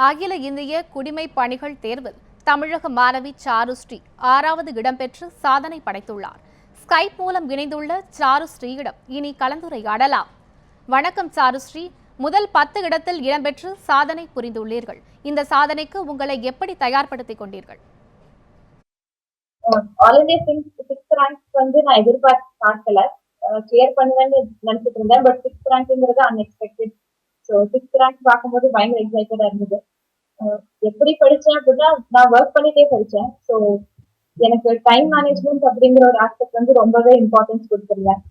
அகில இந்திய குடிமைப் பணிகள் தேர்வில் தமிழக மாணவி சாருஸ்ரீ 6வது இடம் பெற்று சாதனை படைத்துள்ளார். ஸ்கைப் மூலம் இணைந்துள்ள சாருஸ்ரீயிடம் இனி கலந்துரையாடலாம். வணக்கம் சாருஸ்ரீ, முதல் 10 இடத்தில் இடம்பெற்று சாதனை புரிந்துள்ளீர்கள். இந்த சாதனைக்கு உங்களை எப்படி தயார்படுத்திக் கொண்டீர்கள்? ஆல் இந்தியா சிக்ஸ்த் ரேங்க் வந்து நான் எதிர்பார்க்கல, கிளியர் பண்ணுவேன்னு நினைச்சிட்டு இருந்தேன். பட் சிக்ஸ்த் ரேங்க்ங்கிறது அன்எக்ஸ்பெக்டட். ஸோ சிக்ஸ்த் ரேங்க் பார்க்கும்போது பயங்கர எக்ஸைட்டடா இருந்தது. எப்படி படிச்சேன் அப்படின்னா, நான் ஒர்க் பண்ணிட்டே படிச்சேன். ஸோ எனக்கு டைம் மேனேஜ்மெண்ட் அப்படிங்கிற ஒரு ஆஸ்பெக்ட் வந்து ரொம்பவே இம்பார்ட்டன்ஸ் கொடுத்துருந்தேன்.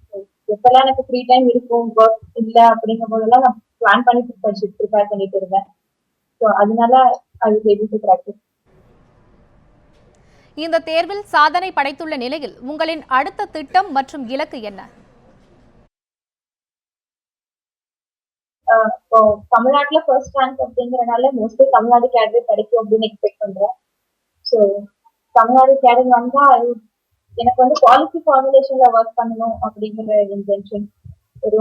எப்பெல்லாம் எனக்கு ஃப்ரீ டைம் இருக்கும், ஒர்க் இல்லை அப்படிங்கும் போதெல்லாம் நான் பிளான் பண்ணி ப்ரிப்பேர் பண்ணிட்டு இருந்தேன். ஸோ அதனால அது ஏபிள் டு ப்ராக்டிஸ். இந்த தேர்வில் சாதனை படைத்துள்ள நிலையில் உங்களின் அடுத்த திட்டம் மற்றும் இலக்கு என்ன? இப்போ தமிழ்நாட்டுல ஃபர்ஸ்ட் ரேங்க் அப்படிங்கறதுனால மோஸ்ட்லி தமிழ்நாடு கேடர் கிடைக்கும் அப்படின்னு எக்ஸ்பெக்ட் பண்றேன். ஸோ தமிழ்நாடு கேடர் வந்தா எனக்கு வந்து பாலிசி ஃபார்முலேஷன்ல ஒர்க் பண்ணணும் அப்படிங்கிற இன்டென்ஷன். ஒரு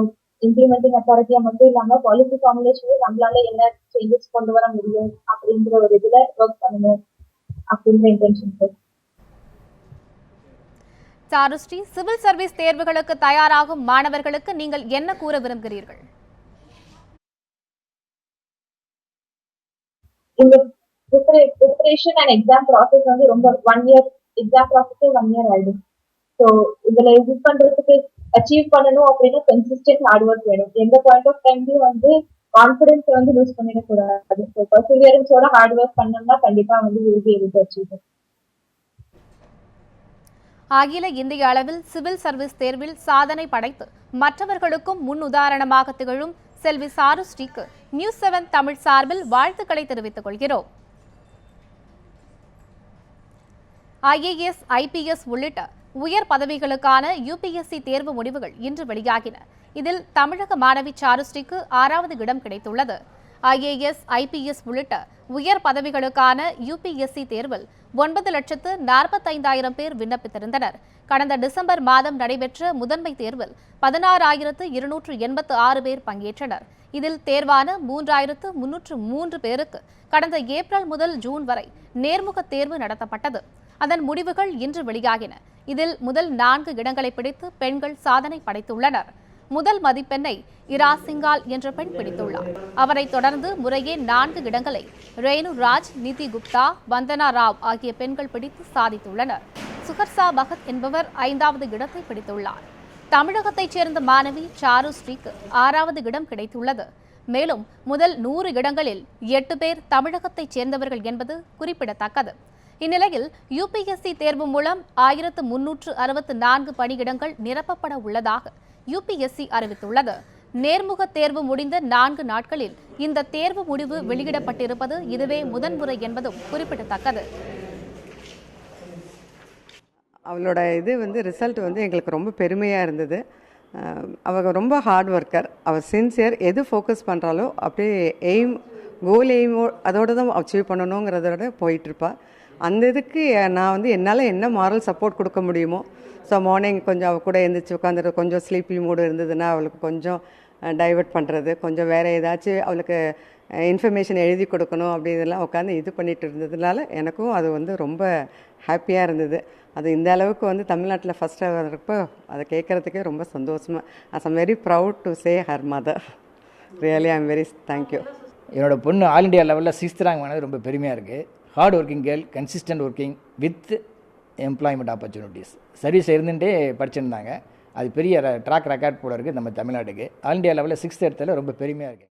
இம்ப்ளிமெண்டிங் அத்தாரிட்டியா மட்டும் இல்லாம பாலிசி ஃபார்முலேஷன்ல நம்மளால என்ன சேஞ்சஸ் கொண்டு வர முடியும் அப்படிங்கிற ஒரு இதுல ஒர்க் பண்ணணும் அப்படிங்கிற இன்டென்ஷன். சாருஸ்ரீ, சிவில் சர்வீஸ் தேர்வுகளுக்கு தயாராகும் மாணவர்களுக்கு நீங்கள் என்ன கூற விரும்புகிறீர்கள்? இந்த ப்ரிப்பரேஷன் அண்ட் எக்ஸாம் ப்ராசஸ் வந்து ரொம்ப 1 இயர், எக்ஸாம் ப்ராசஸே 1 இயர் ஆயிடும். ஸோ இதுல இது பண்றதுக்கு அச்சீவ் பண்ணணும் அப்படின்னா கன்சிஸ்டன்ட் ஹார்ட் ஒர்க் வேணும். எந்த பாயிண்ட் ஆஃப் டைம்லயும் வந்து கான்ஃபிடன்ஸ் வந்து லூஸ் பண்ணிடக்கூடாது. ஸோ பர்சிவியரன்ஸோட ஹார்ட் ஒர்க் பண்ணோம்னா கண்டிப்பா வந்து will be able to achieve. அகில இந்திய அளவில் சிவில் சர்வீஸ் தேர்வில் சாதனை படைத்து மற்றவர்களுக்கும் முன் உதாரணமாக திகழும் செல்வி சாருஸ்ரீக்கு நியூஸ் 7 தமிழ் சார்பில் வாழ்த்துக்களை தெரிவித்துக் கொள்கிறோம். IAS, IPS உள்ளிட்ட உயர் பதவிகளுக்கான UPSC தேர்வு முடிவுகள் இன்று வெளியாகின. இதில் தமிழக மாணவி சாருஸ்ரீக்கு 6வது இடம் கிடைத்துள்ளது. IAS, IPS உள்ளிட்ட உயர் பதவிகளுக்கான UPSC தேர்வில் 9,45,000 பேர் விண்ணப்பித்திருந்தனர். கடந்த டிசம்பர் மாதம் நடைபெற்ற முதன்மை தேர்வில் 16,286 பேர் பங்கேற்றனர். இதில் தேர்வான 3,303 பேருக்கு கடந்த ஏப்ரல் முதல் ஜூன் வரை நேர்முக தேர்வு நடத்தப்பட்டது. அதன் முடிவுகள் இன்று வெளியாகின. இதில் முதல் 4 இடங்களை பிடித்து பெண்கள் சாதனை படைத்துள்ளனர். முதல் மதிப்பெண்ணை இரா சிங்கால் என்ற பெண் பிடித்துள்ளார். அவரை தொடர்ந்து முறையே 4 இடங்களை ரேணு ராஜ், நிதி குப்தா, வந்தனா ராவ் ஆகிய பெண்கள் பிடித்து சாதித்துள்ளனர். சுகர்சா பகத் என்பவர் 5வது இடத்தை பிடித்துள்ளார். தமிழகத்தைச் சேர்ந்த மாணவி சாருஸ்ரீக்கு 6வது இடம் கிடைத்துள்ளது. மேலும் முதல் 100 இடங்களில் 8 பேர் தமிழகத்தைச் சேர்ந்தவர்கள் என்பது குறிப்பிடத்தக்கது. இந்நிலையில் UPSC தேர்வு மூலம் 1364 பணியிடங்கள் நிரப்பப்பட உள்ளதாக UPSC அறிவித்துள்ளது. நேர்முக தேர்வு முடிந்த 4 நாட்களில் இந்த தேர்வு முடிவு வெளியிடப்பட்டிருப்பது இதுவே முதன்முறை என்பதும் குறிப்பிடத்தக்கது. அவளோட ரிசல்ட் எங்களுக்கு ரொம்ப பெருமையாக இருந்தது. அவள் ரொம்ப ஹார்ட் ஒர்க்கர், அவள் சின்சியர். எது ஃபோக்கஸ் பண்ணுறாலோ அப்படியே கோல் அதோடு தான் அச்சீவ் பண்ணணுங்கிறதோட போயிட்டுருப்பாள். அந்த இதுக்கு நான் என்னால் என்ன மாரல் சப்போர்ட் கொடுக்க முடியுமோ. ஸோ மார்னிங் கொஞ்சம் அவள் கூட எழுந்திரிச்சு உட்காந்துட்டு கொஞ்சம் ஸ்லீப்பி மூடு இருந்ததுன்னா அவளுக்கு கொஞ்சம் டைவெர்ட் பண்ணுறது, கொஞ்சம் வேறு ஏதாச்சும் அவளுக்கு இன்ஃபர்மேஷன் எழுதி கொடுக்கணும் அப்படி இதெல்லாம் உட்காந்து இது பண்ணிட்டு இருந்ததுனால எனக்கும் அது ரொம்ப ஹாப்பியாக இருந்தது. அது இந்த அளவுக்கு தமிழ்நாட்டில் ஃபஸ்ட்டாக வரப்போ அதை கேட்குறதுக்கே ரொம்ப சந்தோஷமாக. I'm very proud to say her mother. Really I'm very thank you. என்னோடய பொண்ணு ஆல் இண்டியா லெவலில் 6th ரேங்க் வாங்கினது ரொம்ப பெருமையாக இருக்குது. Hard working girl, consistent working with employment opportunities. Service இருந்துகிட்டே படிச்சுருந்தாங்க. அது பெரிய ட்ராக் ரெக்கார்ட் போட இருக்குது நம்ம தமிழ்நாட்டுக்கு. ஆல் இண்டியா லெவலில் 6th எடுத்ததில் ரொம்ப பெருமையாக இருக்குது.